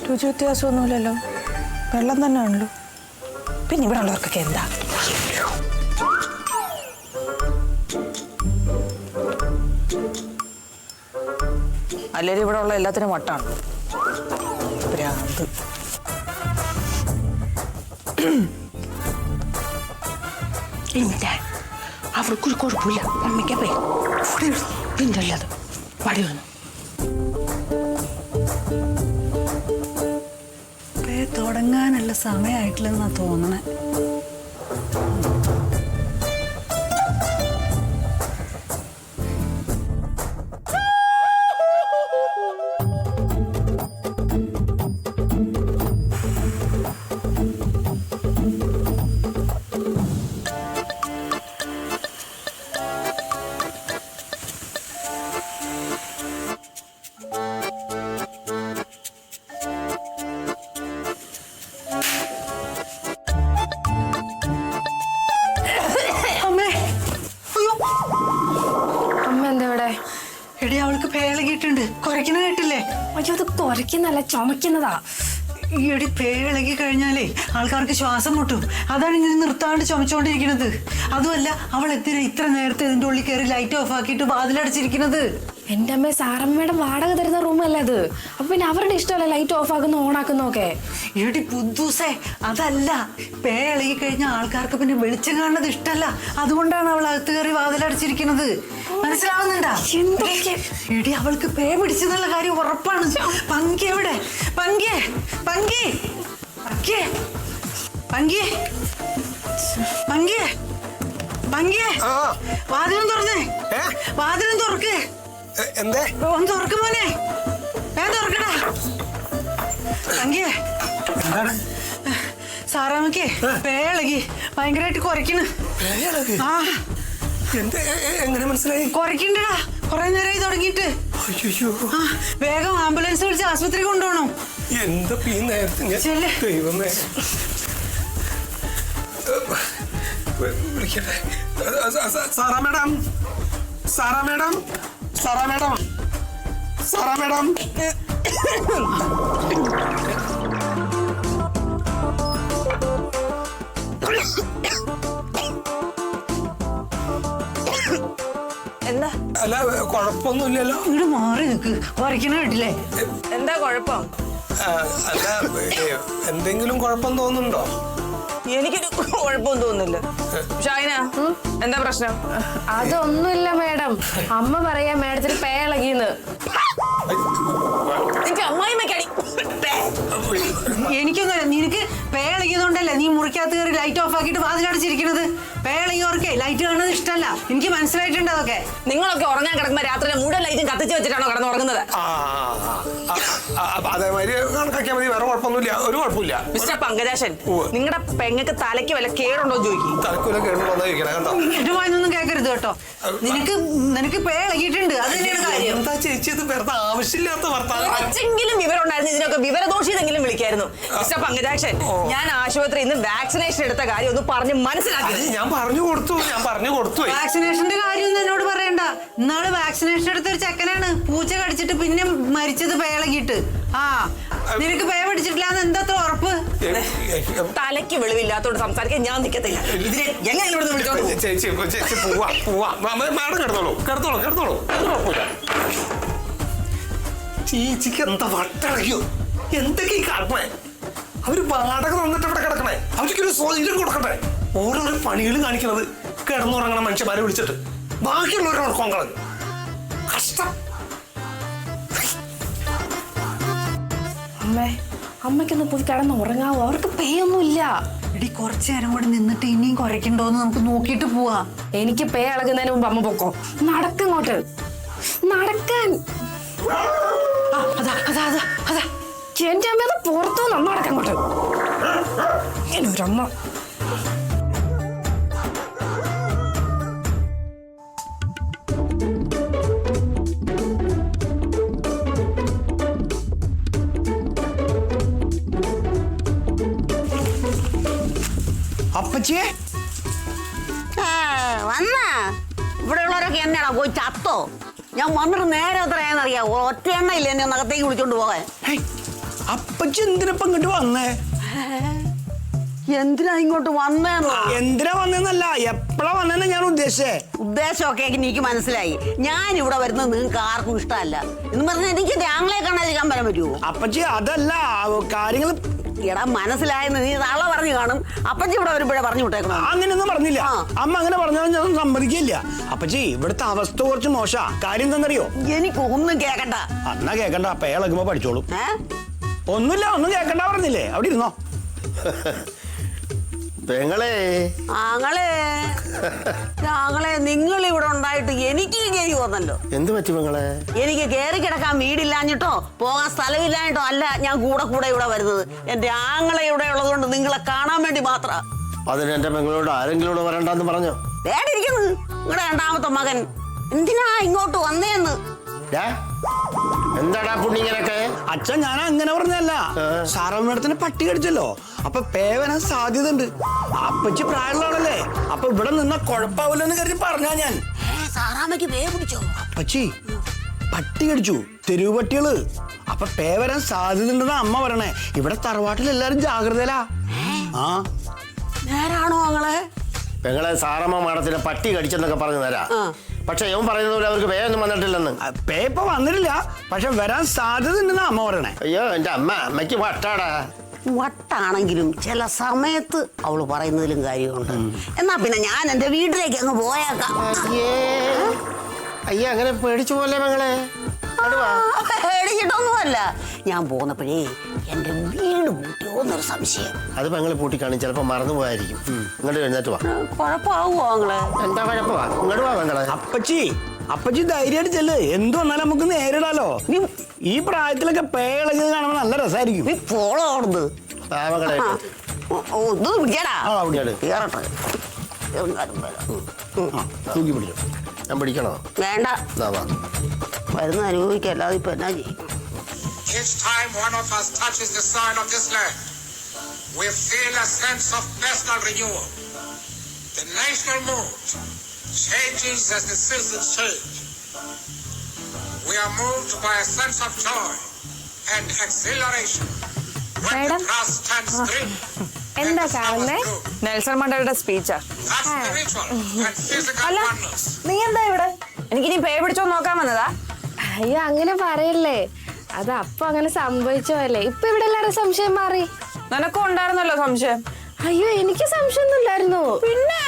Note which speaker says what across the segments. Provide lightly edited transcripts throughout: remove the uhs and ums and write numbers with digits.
Speaker 1: രുചി വ്യത്യാസമൊന്നുമില്ലല്ലോ, വെള്ളം തന്നെ ആണല്ലോ. പിന്നെ ഇവിടെ ഉള്ളവർക്കൊക്കെ എന്താ? അല്ലെങ്കിൽ ഇവിടെ ഉള്ള എല്ലാത്തിനും വട്ടാണ്. ഭ്രാന്ത്. അവർക്കൊരു കുഴപ്പമില്ല. അമ്മയ്ക്കപ്പേ പിന്നെ അല്ലാതെ പടി വന്നു
Speaker 2: തുടങ്ങാനുള്ള സമയമായിട്ടില്ലെന്നാ തോന്നണേ. എടി അവൾക്ക് പേളകിയിട്ടുണ്ട്. കുറയ്ക്കുന്ന കേട്ടില്ലേ?
Speaker 3: അയ്യോ അത് കുറയ്ക്കുന്നല്ല, ചുമക്കുന്നതാ.
Speaker 2: ഈയടി പേളകി കഴിഞ്ഞാലേ ആൾക്കാർക്ക് ശ്വാസം മുട്ടും. അതാണ് ഇങ്ങനെ നിർത്താണ്ട് ചുമച്ചോണ്ടിരിക്കുന്നത്. അതുമല്ല അവൾ എത്തിനാ ഇത്ര നേരത്തെ ഇതിന്റെ ഉള്ളിൽ കയറി ലൈറ്റ് ഓഫ് ആക്കിയിട്ട് വാതിലടച്ചിരിക്കുന്നത്?
Speaker 3: എന്റെ അമ്മ സാറമ്മയുടെ വാടക തരുന്ന റൂമല്ലേ അത്. അപ്പൊ പിന്നെ അവരുടെ ഇഷ്ടമല്ലേ ലൈറ്റ് ഓഫ് ആക്കുന്ന ഓൺ ആക്കുന്നൊക്കെ.
Speaker 2: ഈയടി പുദ്ദൂസേ, അതല്ല. പേളകി കഴിഞ്ഞ ആൾക്കാർക്ക് പിന്നെ വെളിച്ചം കാണുന്നത് ഇഷ്ടല്ല. അതുകൊണ്ടാണ് അവൾ അകത്ത് കയറി വാതിലടച്ചിരിക്കുന്നത്. മനസ്സിലാവുന്നുണ്ടാ? എടി അവൾക്ക് പേ പിടിച്ചെന്നുള്ള കാര്യം ഉറപ്പാണ്. പങ്കി എവിടെ? പങ്കി പങ്കി പങ്കി പങ്കി പങ്കി പങ്കി വാതിലും തുറന്നേ. വാതിലും തുറക്ക്. ഒന്ന് തുറക്ക് മോനെ. തുറക്കടാ പങ്കിയേ. സാറാമ്മക്ക് പേളകി ഭയങ്കരമായിട്ട് കുറയ്ക്കണ്.
Speaker 4: എങ്ങനെ മനസ്സിലായി?
Speaker 2: കുറയ്ക്കണ്ടടാ, കൊറേ നേരമായി തുടങ്ങിയിട്ട്. വേഗം ആംബുലൻസ് വിളിച്ച് ആശുപത്രി കൊണ്ടുപോകണം.
Speaker 4: എന്താ ഈ നേരത്തെ? ദൈവമേ, വിളിക്കട്ടെ. Sara madam, Sara madam, Sara madam, Sara madam.
Speaker 1: എന്താ?
Speaker 4: അല്ല കുഴപ്പമൊന്നുമില്ലല്ലോ.
Speaker 2: ഇങ്ങോട്ട് മാറി നിൽക്ക്. കുറയ്ക്കണ കേട്ടില്ലേ?
Speaker 1: എന്താ കുഴപ്പം?
Speaker 4: അല്ല എന്തെങ്കിലും കുഴപ്പം തോന്നുന്നുണ്ടോ?
Speaker 1: എനിക്കൊരു കുഴപ്പമൊന്നും തോന്നുന്നില്ല. ഷൈന, എന്താ പ്രശ്നം?
Speaker 3: അതൊന്നുമില്ല മേഡം. അമ്മ പറയാ മേഡത്തിന് പേളകിന്ന്.
Speaker 2: എനിക്കൊന്നും നിനക്ക് പേളകിയതുകൊണ്ടല്ലേ നീ മുറിക്കകത്ത് കയറി ലൈറ്റ് ഓഫ് ആക്കിയിട്ട് വാതിലടച്ചിരിക്കുന്നത്. പേളകിയവർക്ക് ലൈറ്റ് കാണുന്നത് ഇഷ്ടമല്ല. എനിക്ക് മനസ്സിലായിട്ടുണ്ട് അതൊക്കെ.
Speaker 1: നിങ്ങളൊക്കെ ഉറങ്ങാൻ കിടക്കുമ്പോ രാത്രി മുഴുവൻ ലൈറ്റും കത്തിച്ച് വെച്ചിട്ടാണോ കിടന്ന് ഉറങ്ങുന്നത്?
Speaker 4: അതേമാതിരി കണക്കാക്കിയാൽ മതി. വേറെ കുഴപ്പമൊന്നുമില്ല, ഒരു കുഴപ്പമില്ല.
Speaker 1: മിസ്റ്റർ പങ്കജാശൻ, നിങ്ങളുടെ പെങ്ങൾക്ക് തലയ്ക്ക് വല്ല കേടുണ്ടോ ചോദിക്കും.
Speaker 4: തലക്കുല കേടുണ്ടോന്ന് ചോദിക്കണേ. കണ്ടോ?
Speaker 2: ഇതുമായൊന്നും കേൾക്കരുത് കേട്ടോ. നിനക്ക് പേളകിയിട്ടുണ്ട്. അത് തന്നെയാണ് കാര്യം.
Speaker 4: എന്താ ചേച്ചി ഇത് വെറുതെ ആവശ്യമില്ലാത്ത വർത്താനം?
Speaker 1: കുറച്ചെങ്കിലും വിവരം ഉണ്ടായിരുന്നു. ഇതിനൊക്കെ വിവരദോഷിയെങ്കിലും വിളിക്കായിരുന്നു. മിസ്റ്റർ പങ്കജാക്ഷൻ, ഞാൻ ആശുപത്രി ഇന്ന് വാക്സിനേഷൻ എടുത്ത കാര്യം ഒന്ന് പറഞ്ഞ് മനസ്സിലാക്കി.
Speaker 4: ഞാൻ പറഞ്ഞു കൊടുത്തു.
Speaker 2: വാക്സിനേഷന്റെ കാര്യം എന്നോട് പറയണ്ട. ഇന്നാള് വാക്സിനേഷൻ എടുത്തൊരു ചെക്കനാണ് പൂച്ച കടിച്ചിട്ട് പിന്നെ മരിച്ചത് പേളകിയിട്ട്. നിനക്ക് പേ പിടിച്ചിട്ടില്ലാന്ന് എന്താ ഉറപ്പ്?
Speaker 1: തലയ്ക്ക് വെളിവില്ലാത്തോണ്ട് സംസാരിക്കാൻ ഞാൻ നിൽക്കത്തില്ല. ഇതിനെ എങ്ങനെ വിളിച്ചോളൂ?
Speaker 4: ചേച്ചി പോവാ. മാഡം കിടന്നോളൂ. ചേച്ചിക്ക് എന്താ വട്ടടയോ? എന്തൊക്കെ കാണണേ? അവര് വാടക തന്നിട്ട് ഇവിടെ കിടക്കണേ. അവർക്കൊരു സ്വാതന്ത്ര്യം കൊടുക്കട്ടെ. ഓരോരോ പണികൾ കാണിക്കണത് കിടന്നുറങ്ങണ മനുഷ്യന്മാരെ വിളിച്ചിട്ട് ബാക്കിയുള്ളവരെ ഉറക്കം കളഞ്ഞു. കഷ്ടം.
Speaker 3: അമ്മയ്ക്കൊന്ന് പോയി കിടന്ന് ഉറങ്ങാവോ? അവർക്ക് പേയൊന്നുമില്ല.
Speaker 2: എടി കുറച്ചു നേരം കൂടി നിന്നിട്ട് ഇനിയും കുറയ്ക്കണ്ടോന്ന് നമുക്ക് നോക്കിയിട്ട് പോവാ.
Speaker 3: എനിക്ക് പേ ഇളകുന്നതിന് മുമ്പ് അമ്മ പൊക്കോ. നടക്കങ്ങോട്ട് നടക്കാൻ. എന്റെ അമ്മ അത് പുറത്തു നടക്കങ്ങോട്ട്. ഇങ്ങനൊരമ്മ.
Speaker 4: അപ്പച്ചിയെ
Speaker 5: വന്നാ ഇവിടെ ഉള്ളവരൊക്കെ എന്നാണോ പോയി ചത്തോ? ഞാൻ വന്നിട്ട് നേരെ എത്രയാണെന്നറിയാവോ? ഒറ്റ എണ്ണ ഇല്ല എന്നെ അകത്തേക്ക് വിളിച്ചോണ്ട് പോകാൻ.
Speaker 6: അപ്പച്ചി എന്തിനപ്പ ഇങ്ങോട്ട് വന്നേ?
Speaker 5: എന്തിനാ ഇങ്ങോട്ട് വന്നേന്നോ?
Speaker 6: എന്തിനാ വന്നേന്നല്ല, എപ്പോഴാ വന്നേന്ന് ഞാൻ ഉദ്ദേശിച്ചേ.
Speaker 5: ഉദ്ദേശമൊക്കെ എനിക്ക് മനസ്സിലായി. ഞാൻ ഇവിടെ വരുന്നത് നിങ്ങൾക്ക് ആർക്കും ഇഷ്ടമല്ല എന്ന് പറഞ്ഞാൽ എനിക്ക് ആങ്ങളെ കാണാതിരിക്കാൻ വരാൻ പറ്റുമോ?
Speaker 6: അപ്പച്ചി അതല്ല കാര്യങ്ങൾ.
Speaker 5: എടാ മനസ്സിലായെന്ന് നീ നാളെ പറഞ്ഞു കാണും. അപ്പച്ചി ഇവിടെ വരുമ്പോഴേ പറഞ്ഞു വിട്ടേക്കണം.
Speaker 6: അങ്ങനെയൊന്നും പറഞ്ഞില്ല. അമ്മ അങ്ങനെ പറഞ്ഞാൽ ഞാൻ സമ്മതിക്കില്ല. അപ്പച്ചി ഇവിടുത്തെ അവസ്ഥ കുറച്ച് മോശാ. കാര്യം എന്താണെന്നറിയോ?
Speaker 5: എനിക്കൊന്നും കേക്കണ്ട.
Speaker 6: എന്നാ കേക്കണ്ട, പേളകുമ്പോ പഠിച്ചോളൂ. ഒന്നുമില്ല, ഒന്നും കേക്കണ്ട പറഞ്ഞില്ലേ, അവിടെ ഇരുന്നോ.
Speaker 4: പെങ്ങളെ
Speaker 5: ആങ്ങളെ നിങ്ങൾ ഇവിടെ ഉണ്ടായിട്ട് എനിക്ക് കേറി വന്നല്ലോ.
Speaker 4: എന്ത് പറ്റി പെങ്ങളെ?
Speaker 5: എനിക്ക് കേറി കിടക്കാൻ വീടില്ലാഞ്ഞിട്ടോ പോകാൻ സ്ഥലമില്ലാഞ്ഞിട്ടോ അല്ല ഞാൻ കൂടെ ഇവിടെ വരുന്നത്. എന്റെ ആങ്ങളെ ഇവിടെ ഉള്ളത് കൊണ്ട് നിങ്ങളെ കാണാൻ വേണ്ടി മാത്രം.
Speaker 4: അതിന് എന്റെ പെങ്ങളോട് ആരെങ്കിലും ഇവിടെ വരണ്ടെന്ന് പറഞ്ഞോ?
Speaker 5: വേടിയിരിക്കുന്നു നിങ്ങളുടെ രണ്ടാമത്തെ മകൻ. എന്തിനാ ഇങ്ങോട്ട് വന്നേന്ന്?
Speaker 4: എന്താടാ പുണ്ണിങ്ങനൊക്കെ?
Speaker 6: അച്ഛൻ ഞാൻ അങ്ങനെ പറഞ്ഞല്ല. സാറമ്മേടത്തിന് പട്ടി കടിച്ചല്ലോ, അപ്പൊ പേവനാൻ സാധ്യത ഉണ്ട്. അപ്പച്ചി പ്രായമുള്ളതാണല്ലേ, അപ്പൊ ഇവിടെ നിന്ന കുഴപ്പമില്ലെന്ന് കരുതി പറഞ്ഞാ ഞാൻ.
Speaker 5: സാറാമ്മയ്ക്ക് പേ പിടിച്ചോ?
Speaker 6: അപ്പച്ചി പട്ടി കടിച്ചു, തെരുവ് പട്ടികള്. അപ്പൊ പേവരാൻ സാധ്യത ഉണ്ടെന്ന് അമ്മ പറയണേ. ഇവിടെ തറവാട്ടിൽ എല്ലാരും ജാഗ്രതയിലാ. ആ
Speaker 5: നേരാണോ ആങ്ങളെ?
Speaker 4: പെങ്ങളെ സാറമ്മ മാഡത്തിനെ പട്ടി കടിച്ചെന്നൊക്കെ പറഞ്ഞു തരാം. പക്ഷെ ഇവൻ പറയുന്നത് പോലെ അവർക്ക് പേയൊന്നും വന്നിട്ടില്ലെന്ന്.
Speaker 6: പേ ഇപ്പൊ വന്നിട്ടില്ല, പക്ഷെ വരാൻ സാധ്യത ഉണ്ടെന്ന് അമ്മ പറയണേ.
Speaker 4: അയ്യോ എന്റെ അമ്മയ്ക്ക് വട്ടാടാ.
Speaker 5: വട്ടാണെങ്കിലും ചില സമയത്ത് അവള് പറയുന്നതിലും കാര്യമുണ്ട്. എന്നാ പിന്നെ ഞാൻ എന്റെ വീട്ടിലേക്ക് അങ്ങ് പോയേക്കാം.
Speaker 4: അയ്യ അങ്ങനെ പേടിച്ചു പോലെ പെങ്ങളെ.
Speaker 5: പേടിച്ചിട്ടൊന്നുമല്ല, ഞാൻ പോന്നപ്പോഴേ എന്റെ വീട് പൂട്ടിയോന്നൊരു സംശയം.
Speaker 4: അത് പെങ്ങള് പൂട്ടിക്കാണും, ചിലപ്പോ മറന്നു പോയായിരിക്കും. ഇങ്ങോട്ട് എഴുന്നേറ്റ് വാ.
Speaker 5: കുഴപ്പമാവോ ആങ്ങളെ?
Speaker 4: എന്താ കുഴപ്പമാ? ഇങ്ങോട്ട് വാ പെങ്ങളെ.
Speaker 6: അപ്പച്ചി ധൈര്യമായിട്ട് ചെല്ല്. എന്ത് വന്നാലും നമുക്ക് നേരിടാലോ. ഈ പ്രായത്തിലൊക്കെ പേളഞ്ഞത് കാണുമ്പോൾ നല്ല രസമായിരിക്കും.
Speaker 5: നീ പോളോ ഓടുന്നത്?
Speaker 4: മകളെ
Speaker 5: ഇത് പിടിക്കടാ.
Speaker 4: കേറട്ടെ. തൂക്കി പിടിച്ചോ. ഞാൻ പിടിക്കണോ?
Speaker 5: വേണ്ട, വരുന്ന അനുഭവിക്കുക, അല്ലാതെ ഇപ്പൊ എന്നാ ചെയ്യും?
Speaker 7: Each time one of us touches the soil of this land, we feel a sense of personal renewal. The national mood changes as the seasons change. We are moved by a sense of joy and exhilaration when the grass stands green.
Speaker 3: എന്താ കാണുന്നേ?
Speaker 1: Nelson മണ്ടേലയുടെ സ്പീച്ചാ.
Speaker 7: That's the ritual and physical oneness.
Speaker 1: നീ എന്താ ഇവിടെ? എനിക്കിനി പേ പിടിച്ചോ നോക്കാൻ വന്നതാ.
Speaker 3: അയ്യോ അങ്ങനെ പറയല്ലേ, അത് അപ്പൊ അങ്ങനെ സംഭവിച്ചോല്ലേ. ഇപ്പൊ ഇവിടെ എല്ലാരും സംശയം മാറി.
Speaker 1: നിനക്കും ഉണ്ടായിരുന്നല്ലോ സംശയം.
Speaker 3: അയ്യോ എനിക്ക് സംശയമൊന്നുമില്ലായിരുന്നു.
Speaker 1: പിന്നെ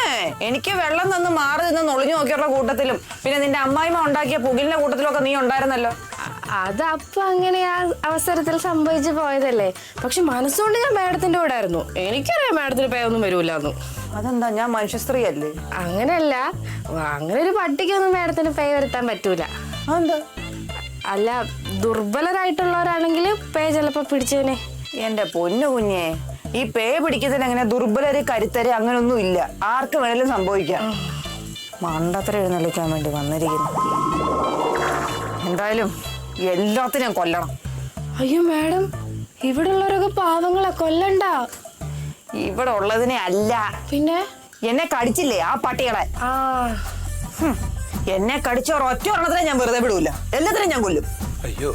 Speaker 1: എനിക്ക് വെള്ളം തന്ന് മാറി നിന്ന് ഒളിഞ്ഞു നോക്കിയുള്ള കൂട്ടത്തിലും പിന്നെ നിന്റെ അമ്മായിമ്മ ഉണ്ടാക്കിയ പുകിലിന്റെ കൂട്ടത്തിലൊക്കെ നീ ഉണ്ടായിരുന്നല്ലോ.
Speaker 3: അത് അപ്പൊ അങ്ങനെ ആ അവസരത്തിൽ സംഭവിച്ചു പോയതല്ലേ. പക്ഷെ മനസ്സുകൊണ്ട് ഞാൻ മാഡത്തിന്റെ കൂടെ ആയിരുന്നു. എനിക്കറിയാം മാഡത്തിന് പേ ഒന്നും വരൂലെന്ന്.
Speaker 1: അതെന്താ, ഞാൻ മനുഷ്യ സ്ത്രീ അല്ലേ?
Speaker 3: അങ്ങനെയല്ല, അങ്ങനെ ഒരു പട്ടിക്കൊന്നും മാഡത്തിന് പേ വരുത്താൻ പറ്റൂല.
Speaker 1: അതെന്താ?
Speaker 3: അല്ല, ദുർബലരായിട്ടുള്ളവരാണെങ്കിൽ പേ ചിലപ്പോ പിടിച്ചേനെ.
Speaker 1: എന്റെ പൊന്നു കുഞ്ഞെ, ഈ പേ പിടിക്കുന്നതിന് അങ്ങനെ ദുർബലര് കരുത്തര് അങ്ങനൊന്നും ഇല്ല. ആർക്ക് വേണേലും സംഭവിക്കാം. മണ്ടത്ര എഴുന്നള്ളിക്കാൻ വേണ്ടി വന്നിരിക്കുന്നു. എന്തായാലും എല്ലാത്തിനും കൊല്ലണം.
Speaker 3: അയ്യോ മാഡം, ഇവിടെ ഉള്ളവരൊക്കെ പാവങ്ങളെ, കൊല്ലണ്ട.
Speaker 1: ഇവിടെ ഉള്ളതിനെ അല്ല,
Speaker 3: പിന്നെ
Speaker 1: എന്നെ കടിച്ചില്ലേ ആ പട്ടികളെ. എന്നെ കടിച്ച ഒറ്റ ഒരെണ്ണത്തിനെ ഞാൻ വെറുതെ വിടൂല, എല്ലാത്തിനും ഞാൻ കൊല്ലും.
Speaker 4: അയ്യോ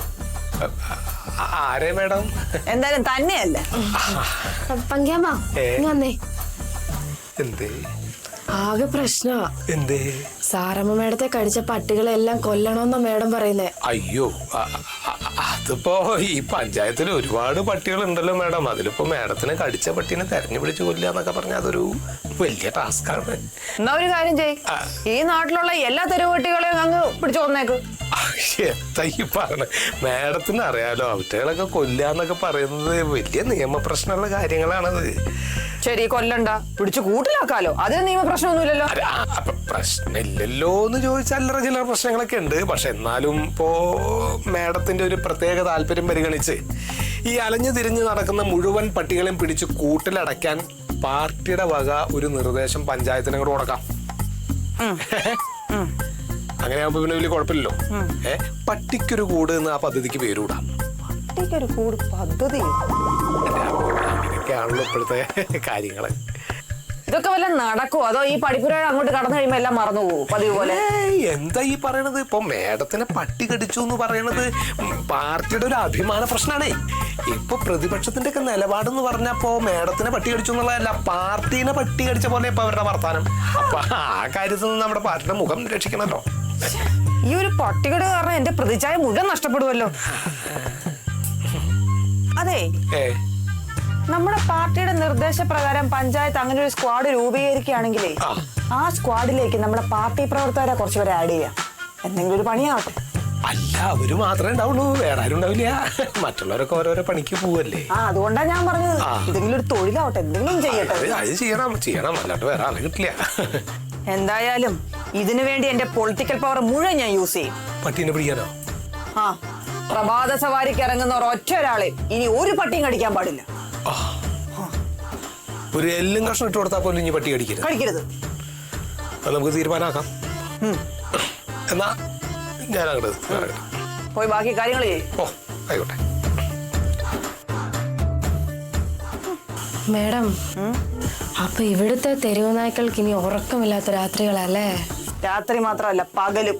Speaker 4: ആരേ മേഡം?
Speaker 1: എന്തായാലും തന്നെയല്ല.
Speaker 3: പങ്കാമ വന്നേ.
Speaker 4: എന്തേ
Speaker 3: ആകെ പ്രശ്നമാ.
Speaker 4: എന്തേ?
Speaker 3: സാറമ്മ മേഡത്തെ കടിച്ച പട്ടികളെല്ലാം കൊല്ലണമെന്നാ മേഡം പറയുന്നേ.
Speaker 8: അയ്യോ അതിപ്പോ ഈ പഞ്ചായത്തിൽ ഒരുപാട് പട്ടികൾ ഉണ്ടല്ലോ മേഡം. അതിലിപ്പോ മേഡത്തിനെ കടിച്ച പട്ടീനെ തെരഞ്ഞു പിടിച്ച് കൊല്ലുക എന്നൊക്കെ പറഞ്ഞാൽ അതൊരു വലിയ ടാസ്ക് ആണ്.
Speaker 1: എന്നാ ഒരു കാര്യം ചെയ്യ്, ഈ നാട്ടിലുള്ള എല്ലാ തെരുവുപട്ടികളെയും അങ്ങ് പിടിച്ചു കൊന്നേക്ക്.
Speaker 8: എന്താ ഈ പറഞ്ഞ മേഡത്തിന് അറിയാലോ, അവറ്റകളൊക്കെ കൊല്ലാന്നൊക്കെ പറയുന്നത് വലിയ നിയമപ്രശ്നമുള്ള കാര്യങ്ങളാണത്.
Speaker 1: ശരി, കൊല്ലണ്ട, പിടിച്ചു കൂട്ടിലാക്കാലോ, അതിന് നിയമപ്രശ്നമൊന്നുമില്ലല്ലോ.
Speaker 8: പ്രശ്നമില്ലല്ലോ എന്ന് ചോദിച്ചാൽ അല്ലറ ചില്ലറ പ്രശ്നങ്ങളൊക്കെ ഉണ്ട്. പക്ഷെ എന്നാലും ഇപ്പോ മേഡത്തിന്റെ ഒരു പ്രത്യേക താല്പര്യം പരിഗണിച്ച് ഈ അലഞ്ഞു തിരിഞ്ഞ് നടക്കുന്ന മുഴുവൻ പട്ടികളെയും പിടിച്ച് കൂട്ടിലടയ്ക്കാൻ പാർട്ടിയുടെ വക ഒരു നിർദ്ദേശം പഞ്ചായത്തിന് കൂടെ കൊടുക്കാം. അങ്ങനെയാകുമ്പോ പിന്നെ വലിയ കുഴപ്പമില്ലല്ലോ. പട്ടിക്കൊരു കൂട് എന്ന് ആ പദ്ധതിക്ക് പേരൂടാം.
Speaker 1: പട്ടിക്കൊരു കൂട് പദ്ധതി?
Speaker 8: അങ്ങനെയൊക്കെയാണല്ലോ ഇപ്പോഴത്തെ കാര്യങ്ങള്.
Speaker 1: ഇതൊക്കെ വല്ല നടക്കുവോ, അതോ ഈ പഠിപ്പുര അങ്ങോട്ട് കടന്നു കഴിയുമ്പോ എല്ലാം മറന്നു പോകും പതിവ് പോലെ?
Speaker 8: എന്താ ഈ പറയണത്? ഇപ്പൊ മേഡത്തിനെ പട്ടി കടിച്ചു എന്ന് പറയണത് പാർട്ടിയുടെ ഒരു അഭിമാന പ്രശ്നമാണേ. ഇപ്പൊ പ്രതിപക്ഷത്തിന്റെ ഒക്കെ നിലപാടെന്ന് പറഞ്ഞപ്പോ മേഡത്തിനെ പട്ടി കടിച്ചു എന്നുള്ളതല്ല, പാർട്ടീനെ പട്ടി കടിച്ച പോലെ ഇപ്പൊ അവരുടെ വർത്താനം. അപ്പൊ ആ കാര്യത്തിൽ നിന്ന് നമ്മുടെ പാർട്ടിയുടെ മുഖം രക്ഷിക്കണല്ലോ.
Speaker 1: ഈ ഒരു പട്ടികട് കാരണം എന്റെ പ്രതിച്ഛായ മുഴുവൻ നഷ്ടപ്പെടുമല്ലോ. അതെ, നമ്മുടെ പാർട്ടിയുടെ നിർദ്ദേശപ്രകാരം പഞ്ചായത്ത് അങ്ങനെ ഒരു സ്ക്വാഡ് രൂപീകരിക്കുകയാണെങ്കിലേ ആ സ്ക്വാഡിലേക്ക് നമ്മുടെ പാർട്ടി പ്രവർത്തകരെ കുറച്ചുപേരെ ആഡ് ചെയ്യാം. എന്തെങ്കിലും ഒരു പണിയാവട്ടെ.
Speaker 8: അല്ല, അവര് മാത്രമേ ഉണ്ടാവുള്ളൂ, വേറെ ആരും ഉണ്ടാവില്ല. മറ്റുള്ളവരൊക്കെ ഓരോരോ പണിക്ക് പോവല്ലേ.
Speaker 1: അതുകൊണ്ടാണ് ഞാൻ പറഞ്ഞത് എന്തെങ്കിലും ഒരു തൊഴിലാവട്ടെ, എന്തെങ്കിലും ചെയ്യട്ടെ.
Speaker 8: അത് ചെയ്യണം, അല്ലാണ്ട് വേറെ ആളെ കിട്ടില്ല.
Speaker 1: എന്തായാലും ഇതിനു വേണ്ടി എന്റെ പൊളിറ്റിക്കൽ പവർ മുഴുവൻ ഞാൻ യൂസ് ചെയ്യും.
Speaker 8: പട്ടീനെ പിടിക്കാനോ?
Speaker 1: പ്രഭാത സവാരിക്ക് ഇറങ്ങുന്ന ഒറ്റ ഒരാളെ ഇനി ഒരു പട്ടിയും കടിക്കാൻ പാടില്ല.
Speaker 8: ഒരു എല്ലും കഷ്ണം ഇട്ട് കൊടുത്താൽ പോലും ഇനി പട്ടി കടിക്കരുത്. അത് നമുക്ക് തീരുമാനമാക്കാം. എന്നാ ഞാൻ അങ്ങോട്ട്
Speaker 1: പോയി ബാക്കി കാര്യങ്ങൾ ചെയ്യും.
Speaker 8: ഓ ആയിക്കോട്ടെ.
Speaker 3: മേഡം, അപ്പൊ ഇവിടുത്തെ തെരുവ് നായ്ക്കൾക്ക് ഇനി ഉറക്കമില്ലാത്ത രാത്രികളല്ലേ?
Speaker 1: രാത്രി മാത്രമല്ല, പകലും.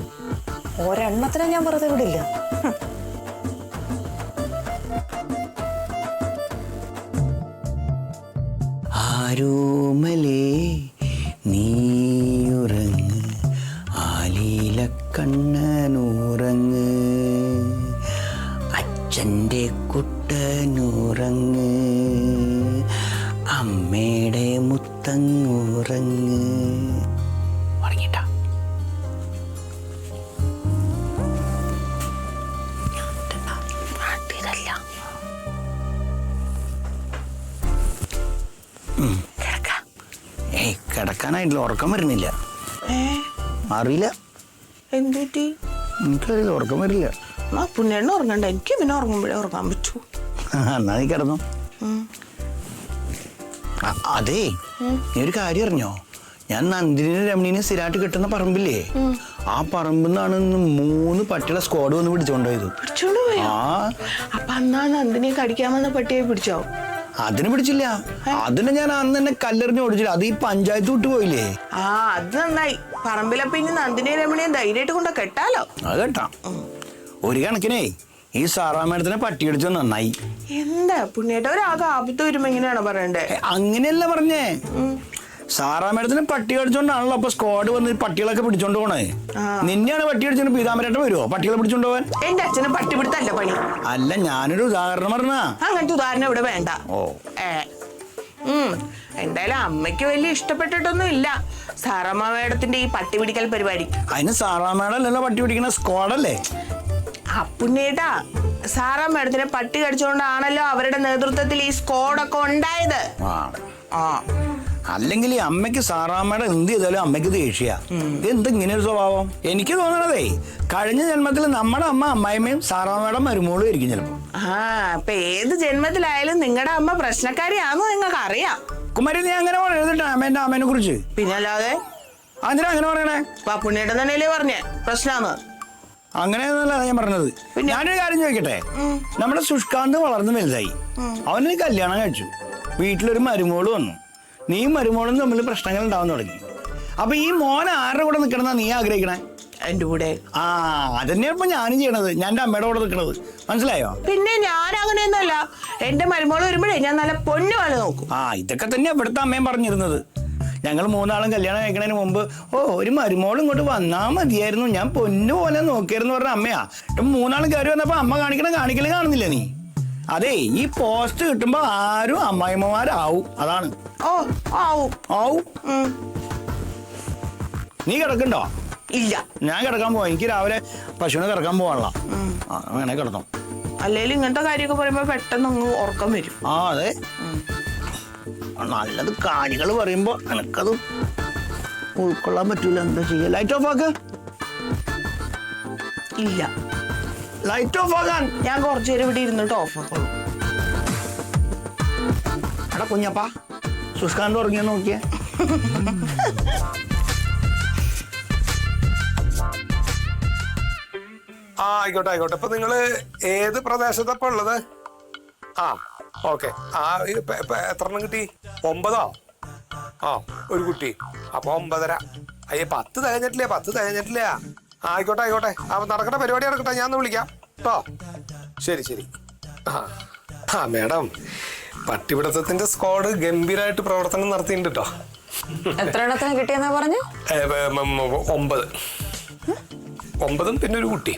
Speaker 1: ഒരെണ്ണത്തിനെ ഞാൻ വെറുതെ വിടില്ല.
Speaker 6: ആരോമലേ നീയുറങ്ങ്, ആലീല കണ്ണനുറങ്ങ്, അച്ഛൻ്റെ കുട്ടനുറങ്ങ്, അമ്മയുടെ മുത്തങ്ങുറങ്ങ്. ഉറങ്ങിട്ട കിടക്കാനായിട്ടില്ല, ഉറക്കം വരുന്നില്ല. അറിയില്ല
Speaker 9: എന്തുപറ്റി?
Speaker 6: എനിക്കറിയില്ല, ഉറക്കം വരില്ല.
Speaker 9: പുണ്യെണ്ണ ഉറങ്ങണ്ട, എനിക്ക് പിന്നെ ഉറങ്ങുമ്പോഴേ ഉറങ്ങാൻ പറ്റൂ.
Speaker 6: എന്നാ നീ കിടന്നു. അതേ, നീ ഒരു കാര്യം അറിഞ്ഞോ? ഞാൻ നന്ദിനിയും രമണീനെ സ്ഥിരമായിട്ട് കിട്ടുന്ന പറമ്പില്ലേ, ആ പറമ്പിൽ നിന്നാണ് 3 പട്ടികളെ സ്ക്വാഡ് വന്ന് പിടിച്ചോണ്ടോയത്.
Speaker 9: അപ്പൊ അന്നാ നന്ദിനെ കടിക്കാൻ വന്ന പട്ടിയെ പിടിച്ചോ?
Speaker 6: അതിനെ പിടിച്ചില്ല, അതിനെ ഞാൻ അന്ന് തന്നെ കല്ലെറിഞ്ഞ് ഓടിച്ചില്ല. അത് ഈ പഞ്ചായത്ത് വിട്ടു പോയില്ലേ.
Speaker 9: അത് നന്നായി. പറമ്പിലെ പിന്നെ നന്ദിനിയും രമണിയും ധൈര്യമായിട്ട് കൊണ്ട് കെട്ടാലോ. അത്
Speaker 6: കേട്ടാ. ഒരു കണക്കിനേ ഈ സാറാമേടത്തിനെ പട്ടി അടിച്ചോ നന്നായി.
Speaker 9: എന്താ പുണ്യേട്ട, ഒരാകെ ആപത്ത് വരുമ്പോ എങ്ങനെയാണോ പറയണ്ടേ?
Speaker 6: അങ്ങനെയല്ല പറഞ്ഞേ, സാറാമേടത്തിന് പട്ടി അടിച്ചോണ്ടാണല്ലോ അപ്പൊ സ്ക്വാഡ് വന്ന് പട്ടികളൊക്കെ പിടിച്ചോണ്ട് പോണേ. നിന്നെയാണ് പട്ടി അടിച്ചോണ്ട് പീതാമരേട്ടൻ വരുമോ പട്ടികളെ പിടിച്ചോണ്ട് പോവാൻ?
Speaker 9: എന്റെ അച്ഛന് പട്ടി പിടുത്തല്ല പണി.
Speaker 6: അല്ല, ഞാനൊരു ഉദാഹരണം പറഞ്ഞ.
Speaker 9: അങ്ങനത്തെ ഉദാഹരണം ഇവിടെ വേണ്ട. എന്തായാലും അമ്മയ്ക്ക് വലിയ ഇഷ്ടപ്പെട്ടിട്ടൊന്നും ഇല്ല സാറാമ്മ മേഡത്തിന്റെ ഈ പട്ടി പിടിക്കൽ പരിപാടി.
Speaker 6: അതിന് സാറാമേടല്ലോ പട്ടി പിടിക്കുന്ന സ്ക്വാഡല്ലേ.
Speaker 9: അപ്പുണ്ണേട്ടാ, സാറാ മേഡത്തിനെ പട്ടി കടിച്ചോണ്ടാണല്ലോ അവരുടെ നേതൃത്വത്തിൽ ഈ സ്ക്വാഡൊക്കെ ഉണ്ടായത്.
Speaker 6: അല്ലെങ്കിൽ ഈ അമ്മയ്ക്ക് സാറാമ്മയുടെ എന്ത് ചെയ്താലും അമ്മയ്ക്ക് ദേഷ്യ. എന്ത് ഇങ്ങനെ ഒരു സ്വഭാവം? എനിക്ക് തോന്നണതേ കഴിഞ്ഞ ജന്മത്തിൽ നമ്മുടെ അമ്മ അമ്മായിമ്മയും സാറാമ്മയുടെ മരുമോളും ആയിരിക്കും ചിലപ്പോ.
Speaker 9: അപ്പൊ ഏത് ജന്മത്തിലായാലും നിങ്ങളുടെ അമ്മ പ്രശ്നക്കാരിയാണെന്ന് നിങ്ങൾക്ക് അറിയാം.
Speaker 6: കുമാരി, നീ അങ്ങനെ പറയരുത് അമ്മേന്റെ അമ്മേനെ കുറിച്ച്.
Speaker 9: പിന്നെ അല്ലാതെ
Speaker 6: അതിനാ അങ്ങനെ പറയണേ?
Speaker 9: പപ്പുണ്ണേട്ടൻ തന്നെയല്ലേ പറഞ്ഞേ പ്രശ്നമാന്ന്?
Speaker 6: അങ്ങനെയൊന്നല്ല ഞാൻ പറഞ്ഞത്. ഞാനൊരു കാര്യം ചോദിക്കട്ടെ, നമ്മുടെ സുഷ്കാന്ത് വളർന്നു വലുതായി, അവന് കല്യാണം കഴിച്ചു, വീട്ടിലൊരു മരുമോള് വന്നു, നീ മരുമോളും തമ്മിൽ പ്രശ്നങ്ങൾ ഉണ്ടാവാൻ തുടങ്ങി. അപ്പൊ ഈ മോൻ ആരുടെ കൂടെ നിൽക്കണമെന്നാ നീ ആഗ്രഹിക്കണേ?
Speaker 9: എന്റെ കൂടെ.
Speaker 6: അതന്നെയാണ് ഇപ്പൊ ഞാനും ചെയ്യണത്. ഞാൻ എന്റെ അമ്മയുടെ കൂടെ നിൽക്കണത്, മനസ്സിലായോ?
Speaker 9: പിന്നെ ഞാൻ അങ്ങനെയൊന്നുമല്ല, എന്റെ മരുമോള് വരുമ്പോഴേ ഞാൻ നല്ല പൊന്നു പോലെ നോക്കും.
Speaker 6: ഇതൊക്കെ തന്നെയാ ഇവിടുത്തെ അമ്മയും പറഞ്ഞിരുന്നത്. ഞങ്ങൾ 3 ആളും കല്യാണം കഴിക്കണതിന് മുമ്പ് ഒരു മരുമോളും ഇങ്ങോട്ട് വന്നാ മതിയായിരുന്നു, ഞാൻ പൊന്നു പോലെ നോക്കിയായിരുന്നു പറഞ്ഞ അമ്മയാ. 3 ആളും കയറി വന്നപ്പോ അമ്മ കാണിക്കല് കാണുന്നില്ല നീ. അതെ, ഈ പോസ്റ്റ് കിട്ടുമ്പോ ആരും അമ്മായിമ്മമാരാവും, അതാണ്. ആവും. നീ കിടക്കണ്ടോ?
Speaker 9: ഇല്ല,
Speaker 6: ഞാൻ കിടക്കാൻ പോവാ. എനിക്ക് രാവിലെ പശുവിനെ കിടക്കാൻ പോവാനുള്ള. വേണേ കിടന്നോ.
Speaker 9: അല്ലേലും ഇങ്ങനത്തെ കാര്യമൊക്കെ പറയുമ്പോ പെട്ടെന്ന് അങ്ങ് ഉറക്കം വരും.
Speaker 6: അതെ, നല്ലത് കാര്യങ്ങൾ പറയുമ്പോ എനിക്കത് ഉൾക്കൊള്ളാൻ പറ്റൂല. എന്താ ചെയ്യാ? ലൈറ്റ് ഓഫ് ആക്ക്.
Speaker 9: ഇല്ല,
Speaker 6: ലൈറ്റ് ഓഫ് ആക്കാൻ
Speaker 9: ഞാൻ കുറച്ചു നേരം ഇവിടെ ഇരുന്നിട്ട് ഓഫ് ആക്കുള്ളൂ.
Speaker 6: എടാ കുഞ്ഞപ്പാ, സുഷ്കാന്ത് ഉറങ്ങിയെന്ന് നോക്കിയേ.
Speaker 8: ആയിക്കോട്ടെ. ഇപ്പൊ നിങ്ങള് ഏത് പ്രദേശത്തപ്പോ ഉള്ളത്? ഓക്കെ. എത്ര എണ്ണം കിട്ടി? 9? ഒരു കുട്ടി. അപ്പൊ 9:30. അയ്യേ, 10 തികഞ്ഞിട്ടില്ല. ആയിക്കോട്ടെ. അപ്പൊ നടക്കട്ടെ, പരിപാടി നടക്കട്ടെ. ഞാൻ ഒന്ന് വിളിക്കാം കേട്ടോ. ശരി. ആ മേഡം, പട്ടിപിടുത്തത്തിന്റെ സ്ക്വാഡ് ഗംഭീരമായിട്ട് പ്രവർത്തനം നടത്തിയിട്ടുണ്ട് കേട്ടോ.
Speaker 1: എത്ര എണ്ണത്തിന് കിട്ടിയെന്നാ പറഞ്ഞു?
Speaker 8: 9 പിന്നെ ഒരു കുട്ടി.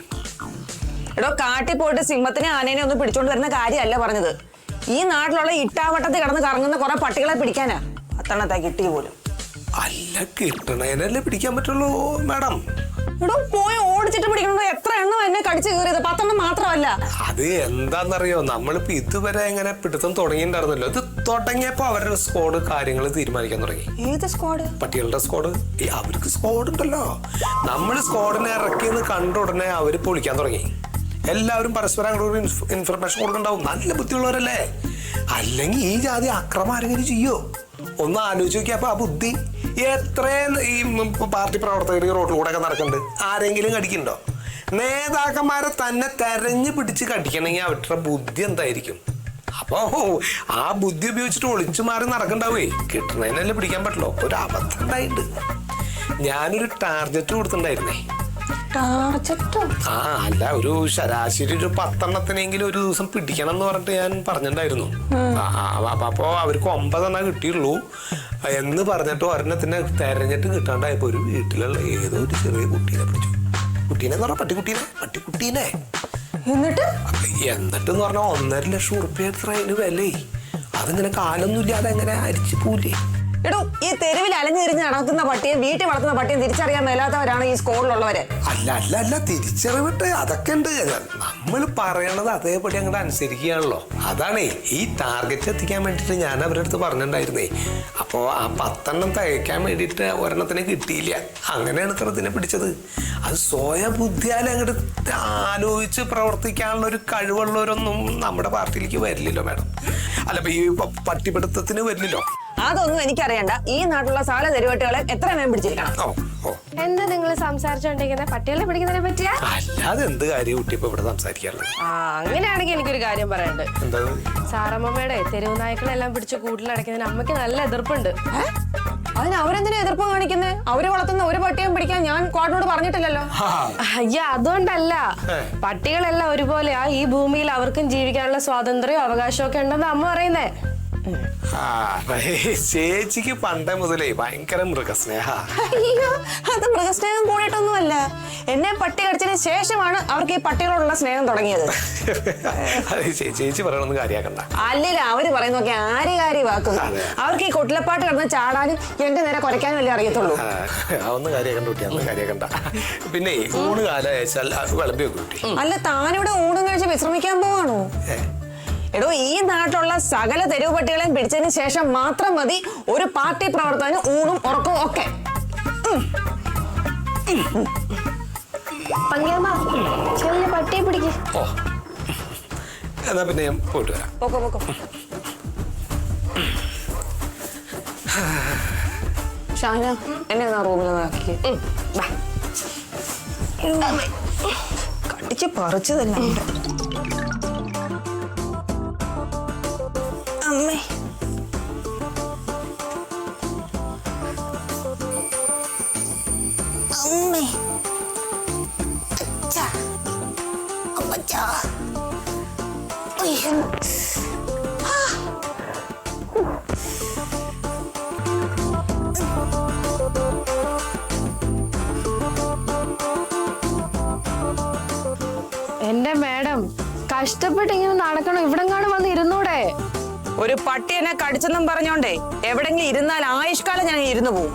Speaker 1: എടോ, കാട്ടിൽ പോയിട്ട് സിംഹത്തിനെ ആനേനെ ഒന്നും പിടിച്ചോണ്ട് വരുന്ന കാര്യമല്ല പറഞ്ഞത്. ഈ നാട്ടിലുള്ള ഇട്ടാവട്ടത്തിൽ കിടന്ന് കറങ്ങുന്ന കുറെ പട്ടികളെ പിടിക്കാനാ 10 എണ്ണത്തെ കിട്ടിയ പോലും.
Speaker 8: അല്ല, കിട്ടണേനല്ലേ പിടിക്കാൻ പറ്റുള്ളൂ മാഡം.
Speaker 1: എടോ, പോയി ഓടിച്ചിട്ട് പിടിക്കണോ? എത്ര എണ്ണം എന്നെ കടിച്ചു കയറിയത്? 10 എണ്ണം മാത്രമല്ല.
Speaker 8: അത് എന്താന്നറിയോ, നമ്മളിപ്പോ ഇതുവരെ എങ്ങനെ പിടുത്തം തുടങ്ങിയിട്ടുണ്ടായിരുന്നല്ലോ. ഇത് തുടങ്ങിയപ്പോ അവരുടെ സ്ക്വാഡ് കാര്യങ്ങൾ തീരുമാനിക്കാൻ തുടങ്ങി.
Speaker 1: ഏത് സ്ക്വാഡ്?
Speaker 8: പട്ടികളുടെ സ്ക്വാഡ്. അവർക്ക് സ്ക്വാഡ് ഉണ്ടല്ലോ. നമ്മൾ സ്ക്വാഡിനെ ഇറക്കിയെന്ന് കണ്ട ഉടനെ അവര് പൊളിക്കാൻ തുടങ്ങി. എല്ലാവരും പരസ്പരം അങ്ങോട്ട് ഇൻഫർമേഷൻ കൊടുക്കണ്ടാവും. നല്ല ബുദ്ധിയുള്ളവരല്ലേ. അല്ലെങ്കിൽ ഈ ജാതി അക്രമം ആരെങ്കിലും ചെയ്യോ? ഒന്ന് ആലോചിച്ച് നോക്കിയാ. അപ്പൊ ആ ബുദ്ധി എത്രയും ഈ പാർട്ടി പ്രവർത്തകർ റോഡിൽ കൂടെ ഒക്കെ നടക്കുന്നുണ്ട്. ആരെങ്കിലും കടിക്കുന്നുണ്ടോ? നേതാക്കന്മാരെ തന്നെ തെരഞ്ഞു പിടിച്ച് കടിക്കണമെങ്കിൽ അവരുടെ ബുദ്ധി എന്തായിരിക്കും? അപ്പൊ ആ ബുദ്ധി ഉപയോഗിച്ചിട്ട് ഒളിച്ചു മാറി നടക്കണ്ടാവേ. കിട്ടണേനല്ലേ പിടിക്കാൻ പറ്റുള്ളൂ. ഒരു അബദ്ധം ഉണ്ടായിട്ട് ഞാനൊരു ടാർഗറ്റ് കൊടുത്തിട്ടുണ്ടായിരുന്നേ. ആ അല്ല, ഒരു ശരാശരി ഒരു 10 എണ്ണത്തിനെങ്കിലും ഒരു ദിവസം പിടിക്കണം എന്ന് പറഞ്ഞിട്ട് ഞാൻ പറഞ്ഞിട്ടുണ്ടായിരുന്നു. അപ്പൊ അവർക്ക് 9 എണ്ണം കിട്ടിയുള്ളൂ എന്ന് പറഞ്ഞിട്ട് ഒരെണ്ണത്തിനെ തെരഞ്ഞിട്ട് കിട്ടാണ്ടായപ്പോ ഒരു വീട്ടിലുള്ള ഏതോ ഒരു ചെറിയ കുട്ടീനെ പിടിച്ചു. കുട്ടീനെ എന്ന് പറഞ്ഞാൽ പട്ടിക്കുട്ടീനെ. എന്നിട്ടെന്ന് പറഞ്ഞാൽ 1.5 ലക്ഷം ഉറുപ്പിക എത്ര അതിന് വിലേ. അതിങ്ങനെ കാലൊന്നും ഇല്ലാതെ എങ്ങനെ അരിച്ചു പോലേ.
Speaker 1: എടോ, ഈ തെരുവിൽ അലഞ്ഞിരിഞ്ഞ് നടക്കുന്ന പട്ടിയും വീട്ടിൽ വളർത്തുന്ന പട്ടിയും തിരിച്ചറിയാൻ മേലാത്തവരാണ് ഈ സ്കോളിലുള്ളവര്.
Speaker 8: അല്ല തിരിച്ചറിവിട്ട് അതൊക്കെ ഉണ്ട്. നമ്മൾ പറയണത് അതേപടി അങ്ങോട്ട് അനുസരിക്കുകയാണല്ലോ. അതാണേ ഈ ടാർഗറ്റ് എത്തിക്കാൻ വേണ്ടിയിട്ട് ഞാൻ അവരുടെ അടുത്ത് പറഞ്ഞിട്ടുണ്ടായിരുന്നേ. അപ്പോൾ ആ 10 എണ്ണം തയ്ക്കാൻ വേണ്ടിയിട്ട് ഒരെണ്ണത്തിനെ കിട്ടിയില്ല. അങ്ങനെയാണ് ഇത്രത്തിനെ പിടിച്ചത്. അത് സ്വയം ബുദ്ധിയാലെ അങ്ങോട്ട് ആലോചിച്ച് പ്രവർത്തിക്കാനുള്ള ഒരു കഴിവുള്ളവരൊന്നും നമ്മുടെ പാർട്ടിയിലേക്ക് വരില്ലല്ലോ മാഡം. അല്ല, ഈ പട്ടിപിടുത്തത്തിന് വരില്ലല്ലോ.
Speaker 1: അതൊന്നും എനിക്കറിയണ്ട. ഈ നാട്ടിലുള്ള സാല തെരുവട്ടികളെ എത്ര നേരം പിടിച്ചിരിക്കണം.
Speaker 3: എന്താ നിങ്ങൾ സംസാരിച്ചോണ്ടിരിക്കുന്നത്? പട്ടികളെ പിടിക്കുന്നതിനെ പറ്റിയാ?
Speaker 8: അല്ലാതെ എന്ത് കാര്യം കുട്ടി ഇപ്പൊ ഇവിടെ സംസാരിക്കാറുള്ളത്?
Speaker 3: അങ്ങനെയാണെങ്കിൽ എനിക്കൊരു കാര്യം പറയാനുണ്ട്.
Speaker 8: എന്താ?
Speaker 3: സാറമ്മയുടെ തെരുവ് നായ്ക്കളെല്ലാം പിടിച്ച് കൂട്ടിലടക്കുന്നതിന് അമ്മയ്ക്ക് നല്ല എതിർപ്പുണ്ട്.
Speaker 1: അതിന് അവരെന്തിനാ എതിർപ്പ് കാണിക്കുന്നത്? അവര് വളർത്തുന്ന ഒരു പട്ടിയും പിടിക്കാൻ ഞാൻ സ്ക്വാഡിനോട് പറഞ്ഞിട്ടില്ലല്ലോ.
Speaker 3: അയ്യ, അതുകൊണ്ടല്ല. പട്ടികളെല്ലാം ഒരുപോലെയാ. ഈ ഭൂമിയിൽ അവർക്കും ജീവിക്കാനുള്ള സ്വാതന്ത്ര്യവും അവകാശവും ഒക്കെ ഉണ്ടെന്ന് അമ്മ പറയുന്നേ.
Speaker 8: ചേച്ചിക്ക് പണ്ടേ മുതലേ ഭയങ്കര മൃഗസ്നേഹ.
Speaker 1: അയ്യോ, അത് മൃഗസ്നേഹം കൂടിയിട്ടൊന്നുമല്ല. എന്നെ പട്ടി കടിച്ചതിന് ശേഷമാണ് അവർക്ക് ഈ പട്ടികളോടുള്ള സ്നേഹം തുടങ്ങിയത്.
Speaker 8: ചേച്ചി പറയണമെന്ന് കാര്യാക്കണ്ട.
Speaker 1: അല്ലല്ല, അവര് പറയുന്നൊക്കെ ആര് കാര്യമാക്കുന്നു. അവർക്ക് ഈ കൊട്ടിലപ്പാട്ട് കിടന്ന് ചാടാനും എന്റെ നേരെ കുറയ്ക്കാനും അല്ലേ അറിയത്തുള്ളൂ.
Speaker 8: അതൊന്നും കാര്യാക്കണ്ട കുട്ടി, അതൊന്നും കാര്യാക്കണ്ട. പിന്നെ ഊണ് കാലം അയച്ചാൽ വിളമ്പി വെക്കും കുട്ടി.
Speaker 1: അല്ല, താനിവിടെ ഊണും കഴിച്ച് വിശ്രമിക്കാൻ പോവാണോ? എടോ, ഈ നാട്ടിലുള്ള സകല തെരുവ് പട്ടികളെയും പിടിച്ചതിന് ശേഷം മാത്രം മതി ഒരു പാർട്ടി പ്രവർത്തനം ഊണും ഉറക്കവും ഒക്കെ.
Speaker 3: പട്ടിയെ പിടിക്ക്.
Speaker 8: എന്നാ പിന്നെ ഞാൻ പോയിട്ട് വരാം.
Speaker 1: പൊക്കോ. ഷാന, എന്നെ റൂമിൽ ആക്കി കടിച്ച് പറിച്ചു തന്നെ. അമ്മേ, അമ്മേ,
Speaker 3: എന്റെ മാഡം, കഷ്ടപ്പെട്ട് ഇങ്ങനെ നടക്കണം. ഇവിടെങ്ങാണ് വന്ന് ഇരുന്നൂടെ?
Speaker 1: ഒരു പട്ടി എന്നെ കടിച്ചെന്നും പറഞ്ഞോണ്ടേ എവിടെങ്കിലും ഇരുന്നാൽ ആയുഷ്കാലം ഞാൻ ഇരുന്നു പോവും.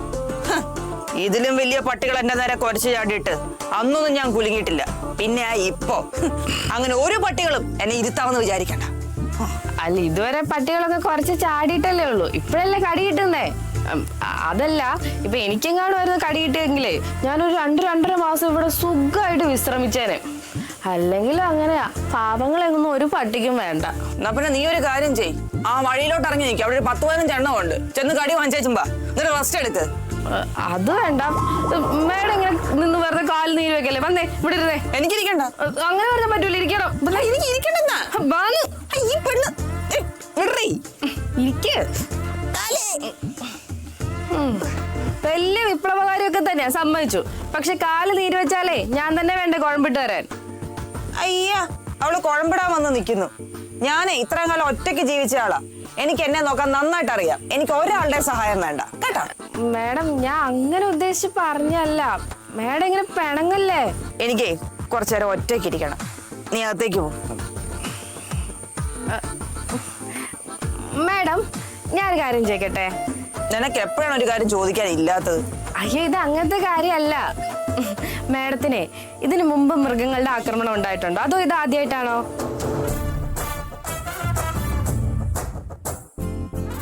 Speaker 1: ഇതിലും വലിയ പട്ടികൾ എന്റെ നേരെ കുറച്ച് ചാടിയിട്ട് അന്നൊന്നും ഞാൻ കുലുങ്ങിയിട്ടില്ല. പിന്നെ ഇപ്പോ അങ്ങനെ ഒരു പട്ടികളും എന്നെ ഇരുത്താമെന്ന് വിചാരിക്കണ്ട.
Speaker 3: അല്ല, ഇതുവരെ പട്ടികളൊക്കെ കുറച്ച് ചാടിയിട്ടല്ലേ ഉള്ളൂ. ഇപ്പഴല്ലേ കടി കിട്ടുന്നേ. അതല്ല, ഇപ്പൊ എനിക്കെങ്ങാണ് വരുന്ന കടി കിട്ടിയെങ്കിലേ ഞാനൊരു 2-2.5 മാസം ഇവിടെ സുഖമായിട്ട് വിശ്രമിച്ചേനെ. അല്ലെങ്കിലും അങ്ങനെയാ. പാപങ്ങളെങ്ങൊന്നും ഒരു പട്ടിക്കും വേണ്ട.
Speaker 1: എന്നാ പിന്നെ നീ ഒരു കാര്യം ചെയ്, ആ വഴിയിലോട്ട് ഇറങ്ങി നിൽക്കും. അവിടെ ഒരു 10-15 എണ്ണം ഉണ്ട്. ചെന്ന് കടി വാങ്ങിച്ചുമ്പാ, എന്നിട്ട് റെസ്റ്റ് എടുക്ക്.
Speaker 3: അത് വേണ്ട. മേഡം ഇങ്ങനെ നിന്ന് വെറുതെ കാല് നീര് വെക്കല്ലേ. വന്നേ, ഇവിടെ ഇരുന്നേ.
Speaker 1: എനിക്കിരിക്കണ്ട.
Speaker 3: അങ്ങനെ പറഞ്ഞാൽ പറ്റൂല. ഇരിക്കണം.
Speaker 1: എനിക്ക് ഇരിക്കണ്ടെന്നാ. ഈ പെണ്ണ് ഇരിക്ക്.
Speaker 3: വലിയ വിപ്ലവകാരിയൊക്കെ തന്നെയാ, സമ്മതിച്ചു. പക്ഷെ കാല് നീര് വെച്ചാലേ ഞാൻ തന്നെ വേണ്ട കുഴമ്പിട്ട് വരാൻ.
Speaker 1: അയ്യ, അവള് കുഴമ്പിടാൻ വന്ന് നിൽക്കുന്നു. ഞാനേ ഇത്രയും കാലം ഒറ്റയ്ക്ക് ജീവിച്ച ആളാ. എനിക്ക് എന്നെ നോക്കാൻ നന്നായിട്ട് അറിയാം. എനിക്ക് ഒരാളുടെ സഹായം വേണ്ട കേട്ടോ.
Speaker 3: മാഡം ഞാൻ അങ്ങനെ ഉദ്ദേശിച്ച് പറഞ്ഞല്ല. മാഡം ഇങ്ങനെ പിണങ്ങല്ലേ.
Speaker 1: എനിക്ക് കുറച്ചു നേരം ഒറ്റയ്ക്ക് ഇരിക്കണം. നീ അകത്തേക്ക് പോ.
Speaker 3: മാഡം ഞാനൊരു കാര്യം ചോദിക്കട്ടെ?
Speaker 1: നിനക്ക് എപ്പോഴാണ് ഒരു കാര്യം ചോദിക്കാൻ ഇല്ലാത്തത്?
Speaker 3: അയ്യോ ഇത് അങ്ങനത്തെ കാര്യമല്ല. മാഡത്തിനെ ഇതിനു മുമ്പ് മൃഗങ്ങളുടെ ആക്രമണം ഉണ്ടായിട്ടുണ്ടോ അതോ ഇത് ആദ്യമായിട്ടാണോ?